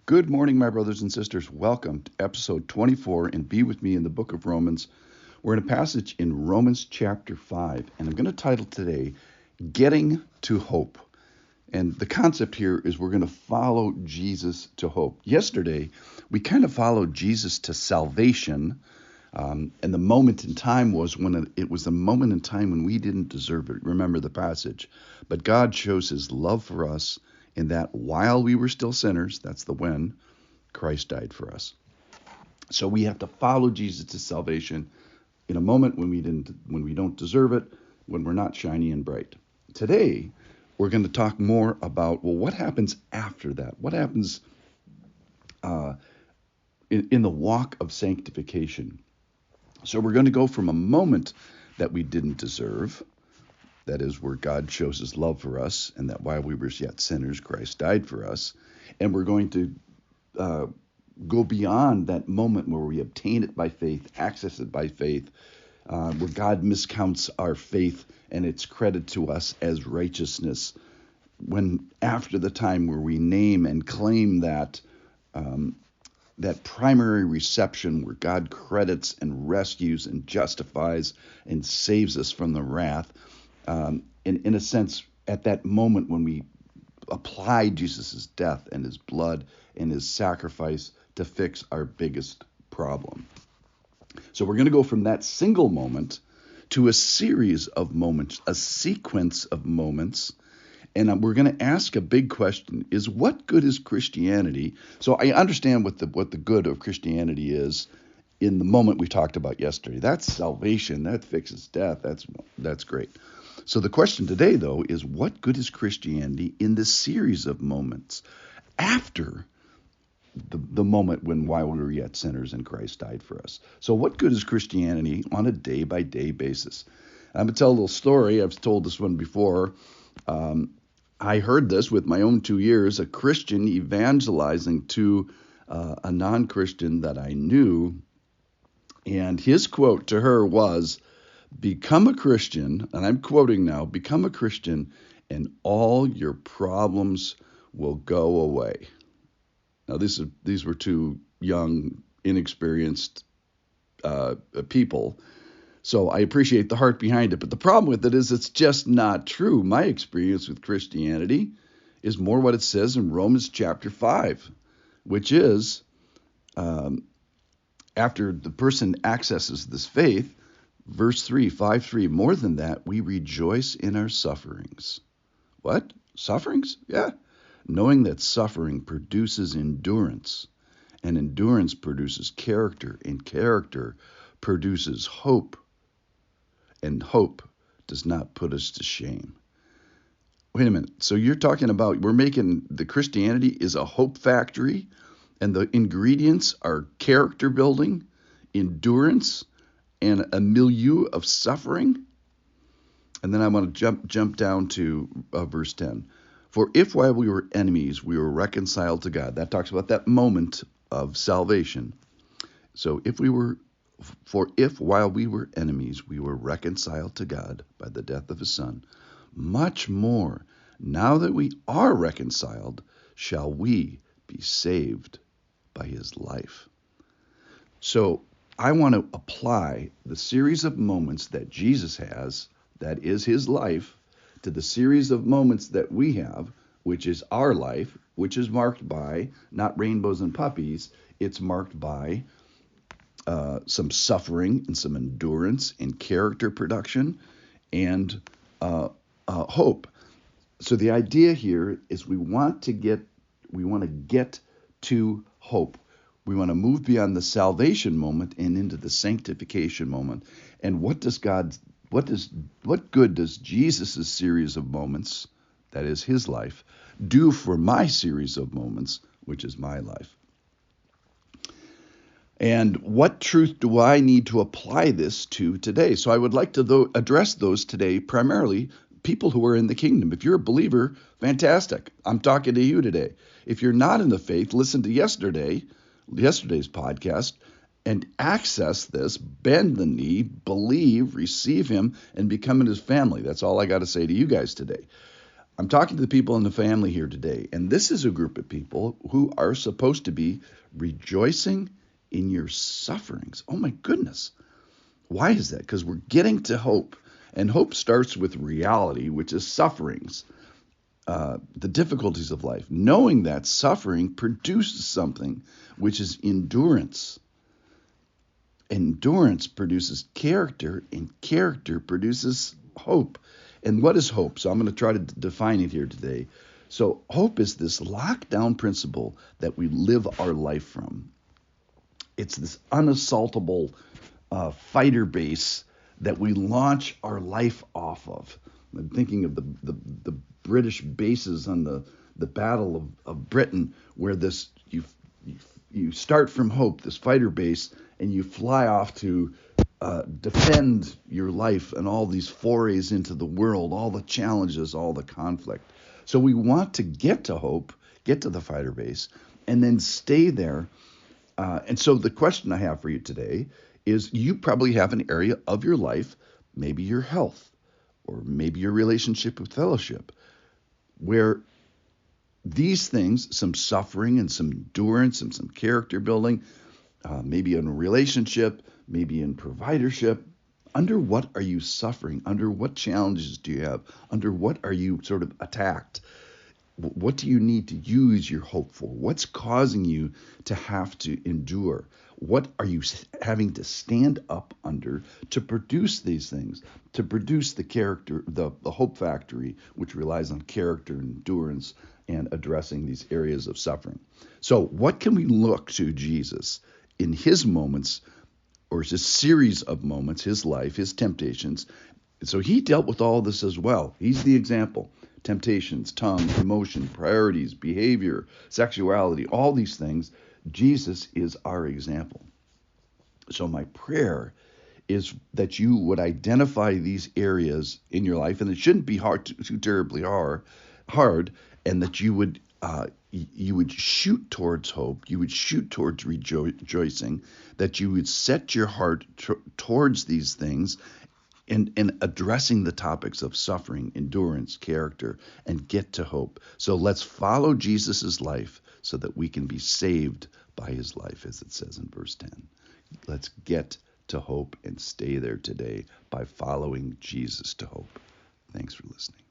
Good morning, my brothers and sisters. Welcome to episode 24 and Be With Me in the book of Romans. We're in a passage in Romans chapter 5, and I'm going to title today, Getting to Hope. And the concept here is we're going to follow Jesus to hope. Yesterday, we kind of followed Jesus to salvation, and the moment in time was when it was a moment in time when we didn't deserve it. Remember the passage. But God shows his love for us in that while we were still sinners, that's the when, Christ died for us. So we have to follow Jesus to salvation in a moment when we don't deserve it, when we're not shiny and bright. Today, we're going to talk more about, what happens after that? What happens in the walk of sanctification? So we're going to go from a moment that we didn't deserve, that is where God shows his love for us, and that while we were yet sinners, Christ died for us. And we're going to go beyond that moment where we obtain it by faith, access it by faith, where God miscounts our faith and it's credited to us as righteousness. When after the time where we name and claim that primary reception where God credits and rescues and justifies and saves us from the wrath, in a sense, at that moment when we apply Jesus' death and his blood and his sacrifice to fix our biggest problem. So we're going to go from that single moment to a series of moments, a sequence of moments, and we're going to ask a big question, is what good is Christianity? So I understand what the good of Christianity is in the moment we talked about yesterday. That's salvation, that fixes death, that's great. So the question today, though, is what good is Christianity in this series of moments after the moment while we were yet sinners and Christ died for us? So what good is Christianity on a day-by-day basis? I'm going to tell a little story. I've told this one before. I heard this with my own 2 ears, a Christian evangelizing to a non-Christian that I knew. And his quote to her was, "Become a Christian," and I'm quoting now, "become a Christian and all your problems will go away." Now, these were two young, inexperienced people, so I appreciate the heart behind it. But the problem with it is it's just not true. My experience with Christianity is more what it says in Romans chapter 5, which is after the person accesses this faith, verse 3, 5:3, more than that, we rejoice in our sufferings. What? Sufferings? Yeah. Knowing that suffering produces endurance, and endurance produces character, and character produces hope, and hope does not put us to shame. Wait a minute. So you're talking about the Christianity is a hope factory, and the ingredients are character building, endurance, and a milieu of suffering? And then I want to jump down to verse 10. For if while we were enemies, we were reconciled to God. That talks about that moment of salvation. So if while we were enemies, we were reconciled to God by the death of his Son, much more, now that we are reconciled, shall we be saved by his life. So I want to apply the series of moments that Jesus has, that is his life, to the series of moments that we have, which is our life, which is marked by not rainbows and puppies, it's marked by some suffering and some endurance and character production and hope. So the idea here is we want to get to hope. We want to move beyond the salvation moment and into the sanctification moment. And what good does Jesus' series of moments, that is his life, do for my series of moments, which is my life? And what truth do I need to apply this to today? So I would like to address those today, primarily people who are in the kingdom. If you're a believer, fantastic. I'm talking to you today. If you're not in the faith, listen to yesterday's podcast and access this, bend the knee, believe, receive him, and become in his family. That's all I got to say to you guys today. I'm talking to the people in the family here today, and this is a group of people who are supposed to be rejoicing in your sufferings. Oh my goodness. Why is that? Because we're getting to hope, and hope starts with reality, which is sufferings, the difficulties of life. Knowing that suffering produces something, which is endurance. Endurance produces character, and character produces hope. And what is hope? So I'm going to try to define it here today. So hope is this lockdown principle that we live our life from. It's this unassaultable fighter base that we launch our life off of. I'm thinking of the British bases on the Battle of Britain, where this you start from hope, this fighter base, and you fly off to defend your life and all these forays into the world, all the challenges, all the conflict. So we want to get to hope, get to the fighter base, and then stay there. And so the question I have for you today is, you probably have an area of your life, maybe your health, or maybe your relationship with fellowship, where these things, some suffering and some endurance and some character building, maybe in a relationship, maybe in providership. Under what are you suffering? Under what challenges do you have? Under what are you sort of attacked? What do you need to use your hope for? What's causing you to have to endure? What are you having to stand up under to produce these things, to produce the character, the hope factory, which relies on character and endurance and addressing these areas of suffering? So what can we look to Jesus in his moments, or his series of moments, his life, his temptations? So he dealt with all this as well. He's the example. Temptations, tongue, emotion, priorities, behavior, sexuality, all these things. Jesus is our example. So my prayer is that you would identify these areas in your life, and it shouldn't be too terribly hard, and that you would shoot towards hope, you would shoot towards rejoicing, that you would set your heart towards these things, and addressing the topics of suffering, endurance, character, and get to hope. So let's follow Jesus's life so that we can be saved by his life, as it says in verse 10. Let's get to hope and stay there today by following Jesus to hope. Thanks for listening.